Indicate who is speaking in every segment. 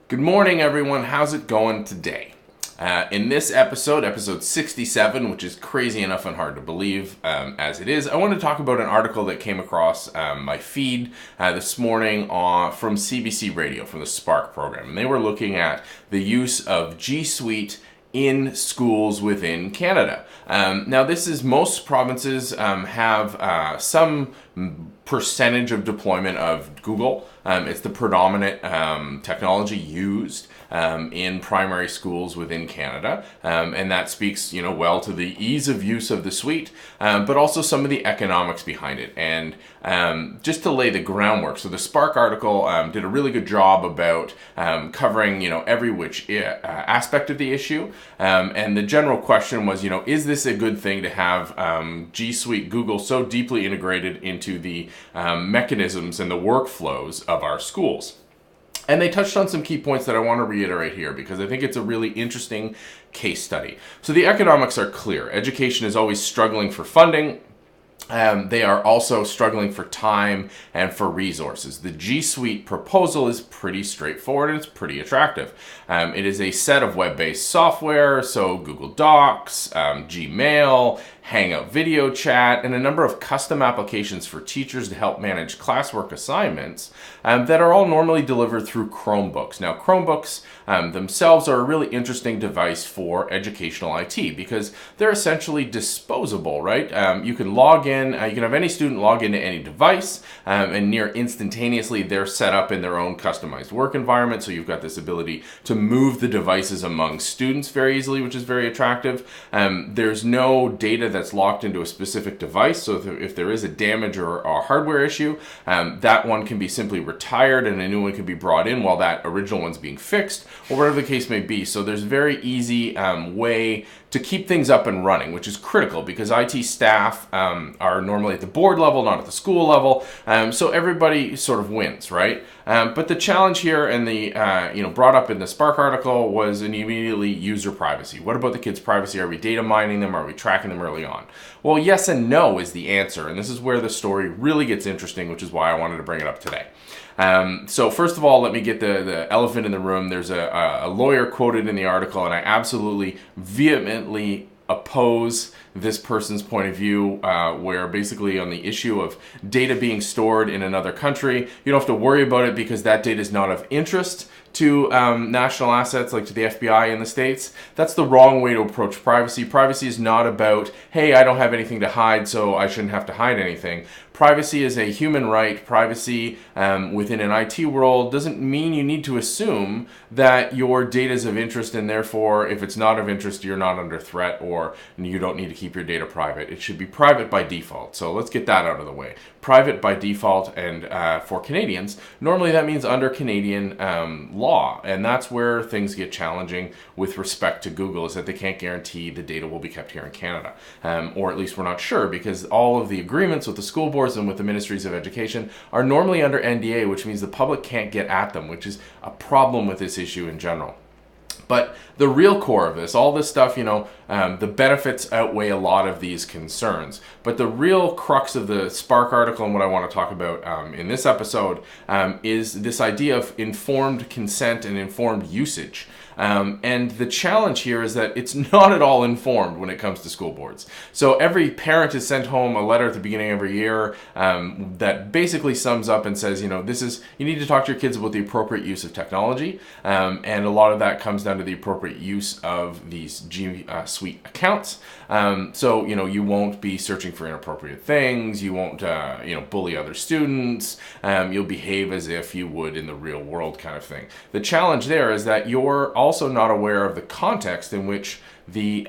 Speaker 1: Good morning, everyone. How's it going today? In this episode, episode 67, which is crazy enough and hard to believe as it is, I want to talk about an article that came across my feed this morning from CBC Radio, from the Spark program. And they were looking at the use of G Suite in schools within Canada. Now, this is most provinces have some percentage of deployment of Google. It's the predominant technology used in primary schools within Canada, and that speaks, well to the ease of use of the suite, but also some of the economics behind it. And just to lay the groundwork, so the Spark article did a really good job about covering, every which aspect of the issue, and the general question was, is this a good thing to have G Suite Google so deeply integrated into the mechanisms and the workflows of our schools? And they touched on some key points that I want to reiterate here because I think it's a really interesting case study. So the economics are clear. Education is always struggling for funding. They are also struggling for time and for resources. The G Suite proposal is pretty straightforward and it's pretty attractive. It is a set of web-based software, so Google Docs, Gmail, Hangout video chat, and a number of custom applications for teachers to help manage classwork assignments that are all normally delivered through Chromebooks. Now, Chromebooks themselves are a really interesting device for educational IT because they're essentially disposable, right? You can log in, you can have any student log into any device, and near instantaneously they're set up in their own customized work environment, so you've got this ability to move the devices among students very easily, which is very attractive. There's no data that's locked into a specific device, so if there is a damage or a hardware issue, that one can be simply retired and a new one can be brought in while that original one's being fixed, or whatever the case may be. So there's a very easy way to keep things up and running, which is critical because IT staff are normally at the board level, not at the school level, so everybody sort of wins, right? But the challenge here and the brought up in the Spark article was immediately user privacy. What about the kids' privacy? Are we data mining them? Are we tracking them early on? Well, yes and no is the answer, and this is where the story really gets interesting, which is why I wanted to bring it up today. So first of all, let me get the elephant in the room. There's a lawyer quoted in the article, and I absolutely vehemently oppose this person's point of view, where basically on the issue of data being stored in another country, you don't have to worry about it because that data is not of interest to national assets, like to the FBI in the States. That's the wrong way to approach privacy. Privacy is not about, hey, I don't have anything to hide, so I shouldn't have to hide anything. Privacy is a human right. Privacy within an IT world doesn't mean you need to assume that your data is of interest, and therefore, if it's not of interest, you're not under threat or you don't need to keep your data private. It should be private by default. So let's get that out of the way. Private by default, and for Canadians, normally that means under Canadian law, and that's where things get challenging with respect to Google, is that they can't guarantee the data will be kept here in Canada, or at least we're not sure, because all of the agreements with the school boards and with the ministries of education are normally under NDA, which means the public can't get at them, which is a problem with this issue in general. But the real core of this, all this stuff, the benefits outweigh a lot of these concerns. But the real crux of the Spark article and what I want to talk about in this episode is this idea of informed consent and informed usage. And the challenge here is that it's not at all informed when it comes to school boards. So every parent is sent home a letter at the beginning of every year that basically sums up and says, you need to talk to your kids about the appropriate use of technology. And a lot of that comes down to the appropriate use of these G Suite accounts. So, you won't be searching for inappropriate things. You won't, bully other students. You'll behave as if you would in the real world kind of thing. The challenge there is that you're also not aware of the context in which the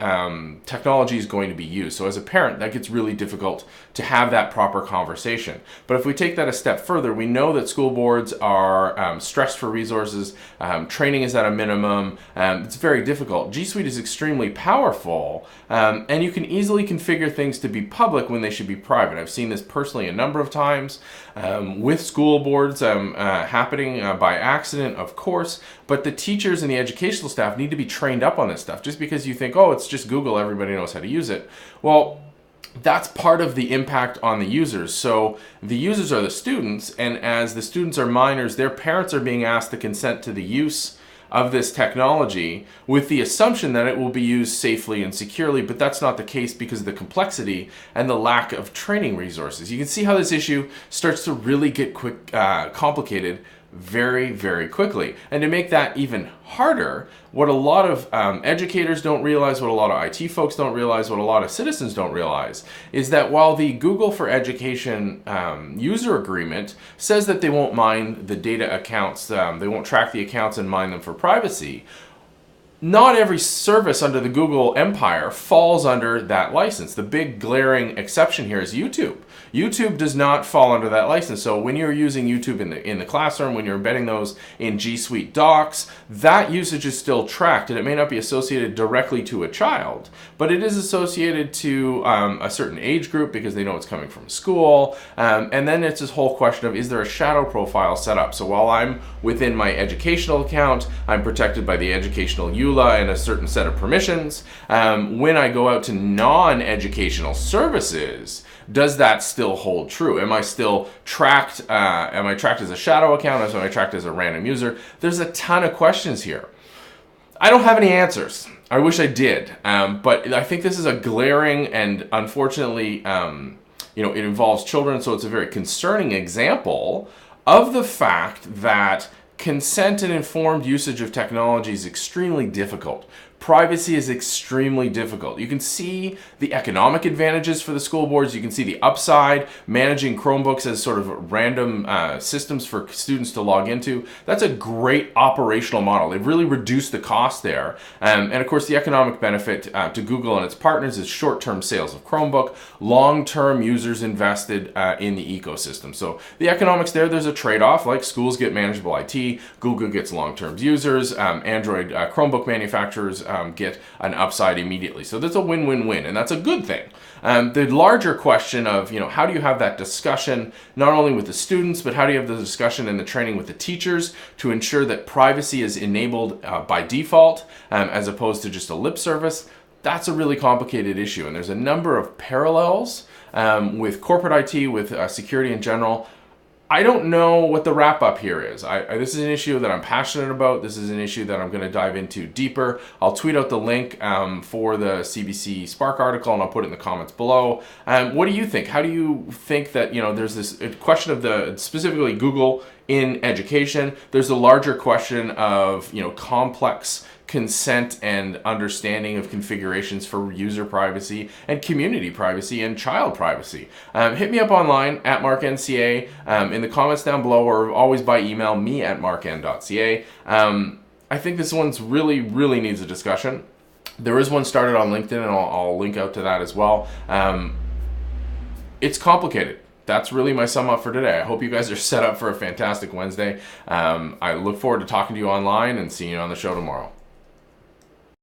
Speaker 1: technology is going to be used. So as a parent, that gets really difficult to have that proper conversation. But if we take that a step further, we know that school boards are stressed for resources. Training is at a minimum. It's very difficult. G Suite is extremely powerful, and you can easily configure things to be public when they should be private. I've seen this personally a number of times with school boards happening by accident, of course, but the teachers and the educational staff need to be trained up on this stuff. Just because you think, oh, it's just Google, everybody knows how to use it. Well, that's part of the impact on the users. So the users are the students, and as the students are minors, their parents are being asked to consent to the use of this technology with the assumption that it will be used safely and securely, but that's not the case because of the complexity and the lack of training resources. You can see how this issue starts to really get complicated very, very quickly. And to make that even harder, what a lot of educators don't realize, what a lot of IT folks don't realize, what a lot of citizens don't realize, is that while the Google for Education user agreement says that they won't mine the data accounts, they won't track the accounts and mine them for privacy, not every service under the Google empire falls under that license. The big glaring exception here is YouTube. YouTube does not fall under that license. So when you're using YouTube in the classroom, when you're embedding those in G Suite docs, that usage is still tracked, and it may not be associated directly to a child, but it is associated to a certain age group because they know it's coming from school. And then it's this whole question of, is there a shadow profile set up? So while I'm within my educational account, I'm protected by the educational EULA and a certain set of permissions. When I go out to non-educational services, does that still hold true? Am I still tracked? Am I tracked as a shadow account? Am I tracked as a random user? There's a ton of questions here. I don't have any answers. I wish I did, but I think this is a glaring and unfortunately, it involves children, so it's a very concerning example of the fact that consent and informed usage of technology is extremely difficult. Privacy is extremely difficult. You can see the economic advantages for the school boards. You can see the upside, managing Chromebooks as sort of random systems for students to log into. That's a great operational model. They've really reduced the cost there. And of course, the economic benefit to Google and its partners is short-term sales of Chromebook, long-term users invested in the ecosystem. So the economics there's a trade-off, like schools get manageable IT, Google gets long-term users, Android Chromebook manufacturers get an upside immediately. So that's a win-win-win, and that's a good thing. The larger question of, how do you have that discussion not only with the students, but how do you have the discussion and the training with the teachers to ensure that privacy is enabled by default as opposed to just a lip service? That's a really complicated issue, and there's a number of parallels with corporate IT, with security in general. I don't know what the wrap up here is. This is an issue that I'm passionate about. This is an issue that I'm going to dive into deeper. I'll tweet out the link for the CBC Spark article, and I'll put it in the comments below. What do you think? How do you think that, there's this question of specifically Google in education? There's a larger question of, complex consent and understanding of configurations for user privacy and community privacy and child privacy. Hit me up online at marknca in the comments down below, or always by email, me@markn.ca. I think this one's really, really needs a discussion. There is one started on LinkedIn, and I'll link out to that as well. It's complicated. That's really my sum up for today. I hope you guys are set up for a fantastic Wednesday. I look forward to talking to you online and seeing you on the show tomorrow.